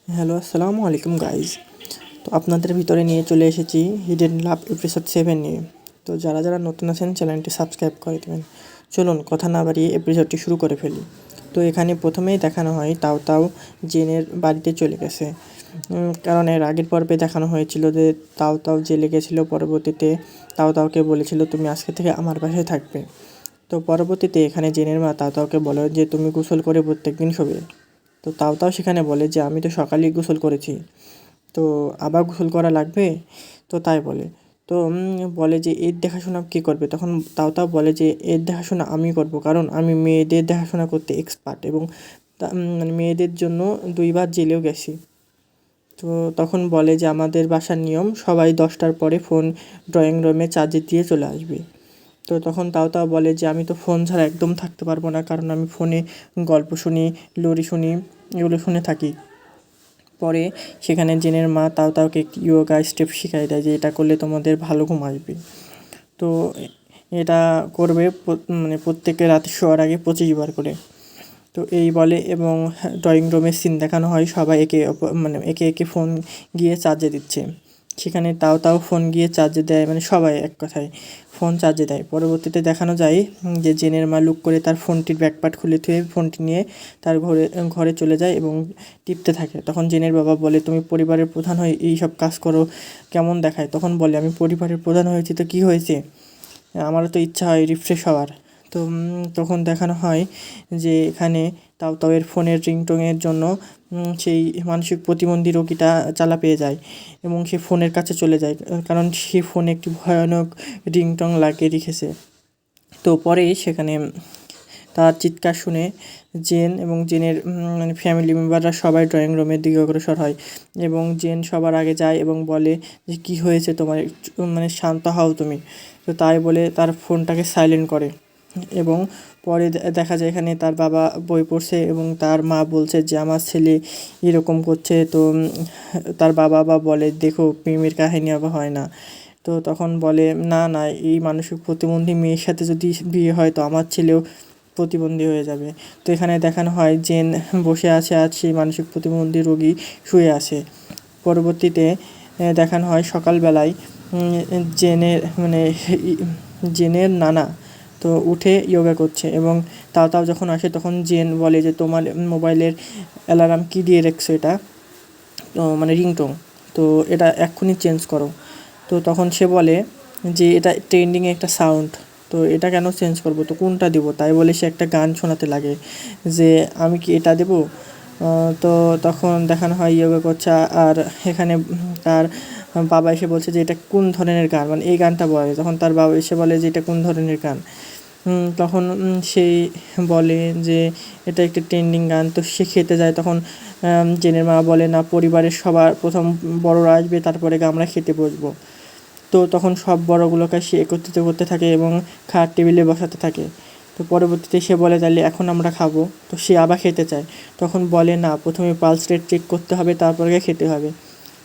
Hello, আসসালামু আলাইকুম guys. তো আপনাদের ভিতরে নিয়ে চলে এসেছি হিডেন লাভ এপিসোড 7 নিয়ে। তো যারা যারা নতুন আছেন চ্যানেলটি সাবস্ক্রাইব করে দেবেন। চলুন কথা না বাড়িয়ে এপিসোডটি শুরু করে ফেলি। তো এখানে প্রথমেই দেখানো হয় তাও তাও জেনের বাড়িতে চলে গেছে। কারণ এর আগের পর্বে দেখানো হয়েছিল যে তাও তাও জেলে গেছিলো, পরবর্তীতে তাও তাওকে বলেছিল তুমি আজকে থেকে আমার বাসায় থাকবে। তো পরবর্তীতে এখানে জেনের মা তাও তাওকে বলে যে তুমি গোসল করে প্রত্যেকদিন শোবে। তো তাও তাও সেখানে বলে যে আমি তো সকালেই গোসল করেছি, তো আবার গোসল করা লাগবে। তো তাই বলে। তো বলে যে এর দেখাশোনা কে করবে, তখন তাও তাও বলে যে এর দেখাশোনা আমি করব, কারণ আমি মেয়েদের দেখাশোনা করতে এক্সপার্ট এবং মানে মেয়েদের জন্য 2বার জেলেও গেছি। তো তখন বলে যে আমাদের বাসার নিয়ম সবাই 10টার পরে ফোন ড্রয়িং রুমে চার্জে দিয়ে চলে আসবে। তো তখন তাও তাও বলে যে আমি তো ফোন ছাড়া একদম থাকতে পারবো না, কারণ আমি ফোনে গল্প শুনি, লোরি শুনি, এগুলো শুনে থাকি। পরে সেখানে জেনের মা তাও তাওকে ইয়োগা স্টেপ শিখাই দেয় যে এটা করলে তোমাদের ভালো ঘুম আসবে। তো এটা করবে মানে প্রত্যেকে রাতে শোয়ার আগে 25বার করে। তো এই বলে এবং ড্রয়িং রুমের সিন দেখানো হয়, সবাই মানে একে একে ফোন গিয়ে চার্জে দিচ্ছে। সেখানে তাও তাও ফোন গিয়ে চার্জে দেয়, মানে সবাই এক কথায় ফোন চার্জে দেয়। পরবর্তীতে দেখানো যায় যে জেনের মা লুক করে তার ফোনটির ব্যাকপার্ট খুলে থুয়ে ফোনটি নিয়ে তার ঘরে চলে যায় এবং টিপতে থাকে। তখন জেনের বাবা বলে তুমি পরিবারের প্রধান হয়ে এই সব কাজ করো, কেমন দেখায়? তখন বলে আমি পরিবারের প্রধান হয়েছি তো কী হয়েছে, আমারও তো ইচ্ছা হয় রিফ্রেশ হওয়ার। তো তখন দেখানো হয় যে এখানে তাও তাওয়ের ফোনের রিংটোনের জন্য সেই মানসিক প্রতিবন্ধী রোগীটা চালা পেয়ে যায় এবং সে ফোনের কাছে চলে যায়, কারণ সে ফোনে একটি ভয়ানক রিংটং লাগিয়ে রেখেছে। তো পরে সেখানে তার চিৎকার শুনে জেন এবং জেনের মানে ফ্যামিলি মেম্বাররা সবাই ড্রয়িং রুমের দিকে অগ্রসর হয় এবং জেন সবার আগে যায় এবং বলে যে কী হয়েছে তোমার, মানে শান্ত হও তুমি। তো তাই বলে তার ফোনটাকে সাইলেন্ট করে এবং পরে দেখা যায় এখানে তার বাবা বই পড়ছে এবং তার মা বলছে যে আমার ছেলে এরকম করছে। তো তার বাবা বলে দেখো প্রেমের কাহিনী আবার হয় না। তো তখন বলে না না, এই মানসিক প্রতিবন্ধী মেয়ের সাথে যদি বিয়ে হয় তো আমার ছেলেও প্রতিবন্ধী হয়ে যাবে। তো এখানে দেখানো হয় জেন বসে আছে আর সেই মানসিক প্রতিবন্ধী রোগী শুয়ে আছে। পরবর্তীতে দেখানো হয় সকালবেলায় জেনের মানে জেনের নানা তো উঠে যোগা করছে এবং তাও তাও যখন আসে তখন জেন বলে যে তোমার মোবাইলের অ্যালার্ম কী দিয়ে রেখেছো এটা, তো মানে রিংটোন, তো এটা এক্ষুনি চেঞ্জ করো। তো তখন সে বলে যে এটা ট্রেন্ডিংয়ে একটা সাউন্ড, তো এটা কেন চেঞ্জ করবো, তো কোনটা দেবো? তাই বলে সে একটা গান শোনাতে লাগে যে আমি কি এটা দেবো। তো তখন দেখানো হয় যোগা করছে আর এখানে তার বাবা এসে বলছে যে এটা কোন ধরনের গান, মানে এই গানটা বলে। তখন তার বাবা এসে বলে যে এটা কোন ধরনের গান। তখন সেই বলে যে এটা একটা ট্রেন্ডিং গান। তো সে খেতে যায়, তখন জেনের মা বলে না, পরিবারের সবার প্রথম বড়রা আসবে তারপরে আমরা খেতে বসবো। তো তখন সব বড়গুলোকে সে একত্রিত করতে থাকে এবং খাওয়ার টেবিলে বসাতে থাকে। তো পরবর্তীতে সে বলে তাহলে এখন আমরা খাবো। তো সে আবার খেতে চায়, তখন বলে না, প্রথমে পালস রেট চেক করতে হবে তারপরে খেতে হবে।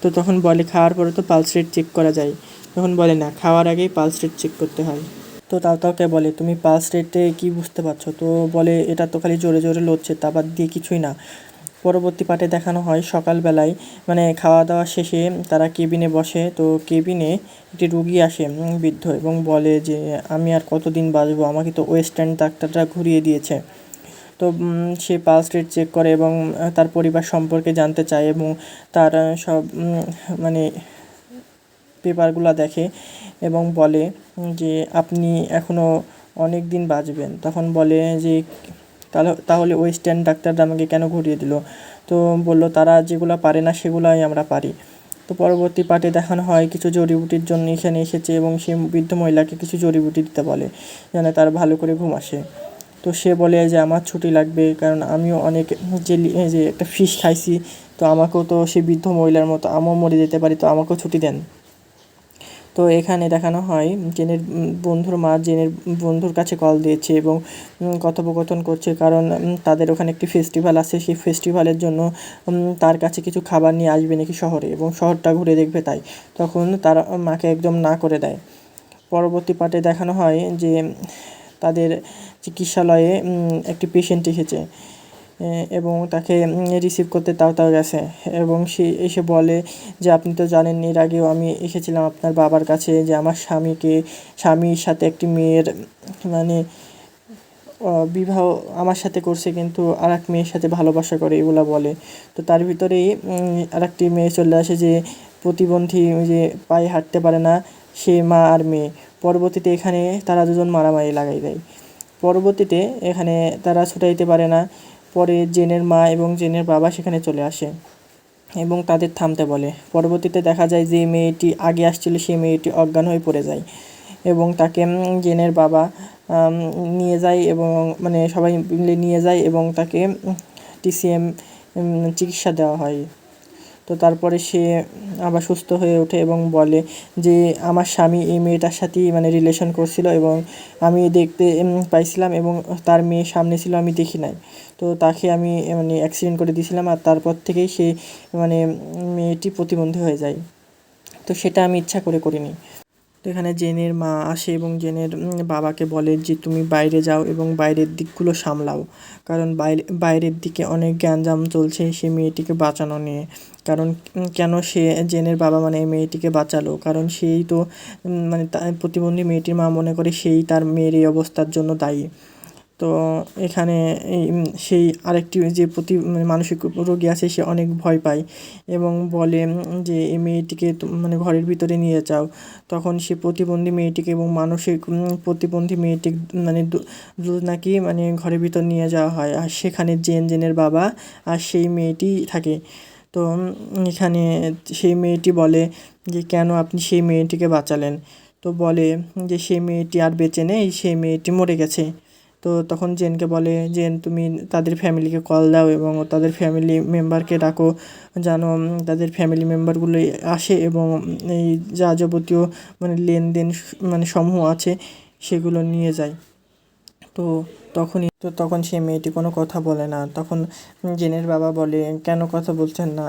তো তখন বলে খাওয়ার পরে তো পালস রেট চেক করা যায়। তখন বলে না, খাওয়ার আগেই পালস রেট চেক করতে হয়। তো তাও তাওকে বলে তুমি পালস রেটে কী বুঝতে পারছো? তো বলে এটা তো খালি জোরে জোরে লড়ছে, তা বাদ দিয়ে কিছুই না। পরবর্তী পার্টে দেখানো হয় সকালবেলায় মানে খাওয়া দাওয়া শেষে তারা কেবিনে বসে। তো কেবিনে একটি রুগী আসে বৃদ্ধ এবং বলে যে আমি আর কতদিন বাঁচবো, আমাকে তো ওয়েস্টার্ন ডাক্তাররা ঘুরিয়ে দিয়েছে। তো সে পালস রেট চেক করে এবং তার পরিবার সম্পর্কে জানতে চায় এবং তার সব মানে পেপারগুলো দেখে এবং বলে যে আপনি এখনও অনেক দিন বাঁচবেন। তখন বলে যে তাহলে ওয়েস্টার্ন ডাক্তাররা আমাকে কেন ঘুরিয়ে দিল? তো বলল তারা যেগুলো পারে না সেগুলোই আমরা পারি। তো পরবর্তী পার্টে দেখানো হয় কিছু জড়িবুটির জন্য এখানে এসেছে এবং সে বৃদ্ধ মহিলাকে কিছু জড়িবুটি দিতে বলে যেন তার ভালো করে ঘুম আসে। তো সে বলে যে আমার ছুটি লাগবে, কারণ আমিও অনেক যে একটা ফিশ খাইছি, তো আমাকেও তো সেই বৃদ্ধ মহিলার মতো আমিও মরে যেতে পারি, তো আমাকেও ছুটি দেন। তো এখানে দেখানো হয় জেনের বন্ধুর মা জেনের বন্ধুর কাছে কল দিয়েছে এবং কথোপকথন করছে, কারণ তাদের ওখানে একটি ফেস্টিভ্যাল আছে, সেই ফেস্টিভ্যালের জন্য তার কাছে কিছু খাবার নিয়ে আসবে নাকি শহরে এবং শহরটা ঘুরে দেখবে। তাই তখন তার মাকে একদম না করে দেয়। পরবর্তী পার্টে দেখানো হয় যে তাদের চিকিৎসালয়ে একটি পেশেন্ট এসেছে এবং তাকে রিসিভ করতে তাও গেছে এবং সে এসে বলে যে আপনি তো জানেন এর আগেও আমি এসেছিলাম আপনার বাবার কাছে যে আমার স্বামীর সাথে একটি মেয়ের মানে বিবাহ আমার সাথে করছে কিন্তু আর এক মেয়ের সাথে ভালোবাসা করে এগুলো বলে। তো তার ভিতরেই আর একটি মেয়ে চলে আসে যে প্রতিবন্ধী, যে পায়ে হাঁটতে পারে না, সে মা আর মেয়ে। পরবর্তীতে এখানে তারা দুজন মারামারি লাগাই দেয়। পরবর্তীতে এখানে তারা ছুটাইতে পারে না, পরে জেনের মা এবং জেনের বাবা সেখানে চলে আসে এবং তাদের থামতে বলে। পরবর্তীতে দেখা যায় যে মেয়েটি আগে আসছিল সেই মেয়েটি অজ্ঞান হয়ে পড়ে যায় এবং তাকে জেনের বাবা নিয়ে যায় এবং মানে সবাই মিলে নিয়ে যায় এবং তাকে TCM চিকিৎসা দেওয়া হয়। তো তারপরে সে আবার সুস্থ হয়ে ওঠে এবং বলে যে আমার স্বামী এই মেয়েটার সাথেই মানে রিলেশন করছিল এবং আমি দেখতে পাইছিলাম এবং তার মেয়ে সামনে ছিল, আমি দেখি নাই। তো তাকে আমি মানে অ্যাক্সিডেন্ট করে দিয়েছিলাম আর তারপর থেকেই সে মানে মেয়েটি প্রতিবন্ধী হয়ে যায়। তো সেটা আমি ইচ্ছা করে করিনি। তো এখানে জেনের মা আসে এবং জেনের বাবাকে বলে যে তুমি বাইরে যাও এবং বাইরের দিকগুলো সামলাও, কারণ বাইরের দিকে অনেক গ্যাঞ্জাম চলছে সে মেয়েটিকে বাঁচানো নিয়ে। কারণ কেন সে জেনের বাবা মানে এই মেয়েটিকে বাঁচালো, কারণ সেই তো মানে প্রতিবন্ধী মেয়েটির মা মনে করে সেই তার মেয়ের এই অবস্থার জন্য দায়ী। তো এখানে এই সেই আরেকটি যে মানে মানসিক রোগী আছে সে অনেক ভয় পায় এবং বলে যে এই মেয়েটিকে মানে ঘরের ভিতরে নিয়ে যাও। তখন সে প্রতিবন্ধী মেয়েটিকে এবং মানসিক প্রতিবন্ধী মেয়েটি মানে নাকি মানে ঘরের ভিতর নিয়ে যাওয়া হয় আর সেখানে জেনের বাবা আর সেই মেয়েটি থাকে। তো এখানে সেই মেয়েটি বলে যে কেন আপনি সেই মেয়েটিকে বাঁচালেন। তো বলে যে সেই মেয়েটি আর বেঁচে নেই, সেই মেয়েটি মরে গেছে। তো তখন জেনকে বলে জেন তুমি তাদের ফ্যামিলিকে কল দাও এবং তাদের ফ্যামিলি মেম্বারকে ডাকো যেন তাদের ফ্যামিলি মেম্বারগুলো আসে এবং এই যা যাবতীয় মানে লেনদেন মানে সমূহ আছে সেগুলো নিয়ে যায়। তো তখন সেই মেয়েটি কোনো কথা বলে না। তখন জেনের বাবা বলে কেন কথা বলছেন না,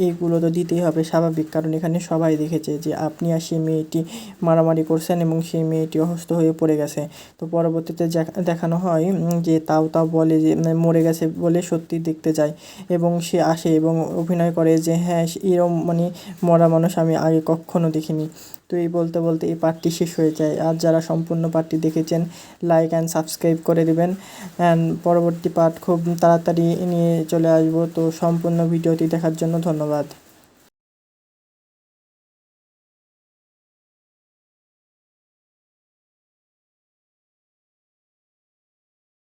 এইগুলো তো দিতেই হবে স্বাভাবিক, কারণ এখানে সবাই দেখেছে যে আপনি আর সেই মেয়েটি মারামারি করছেন এবং সেই মেয়েটি অসুস্থ হয়ে পড়ে গেছে। তো পরবর্তীতে দেখানো হয় যে তাও বলে যে মরে গেছে বলে সত্যি দেখতে যায় এবং সে আসে এবং অভিনয় করে যে হ্যাঁ এরম মানে মরা মানুষ আমি আগে কখনো দেখিনি। তো এই বলতে বলতে এই পার্টটি শেষ হয়ে যায়। আর যারা সম্পূর্ণ পার্টটি দেখেছেন লাইক অ্যান্ড সাবস্ক্রাইব করে দেবেন অ্যান্ড পরবর্তী পার্ট খুব তাড়াতাড়ি নিয়ে চলে আসবো। তো সম্পূর্ণ ভিডিওটি দেখার জন্য ধন্যবাদ।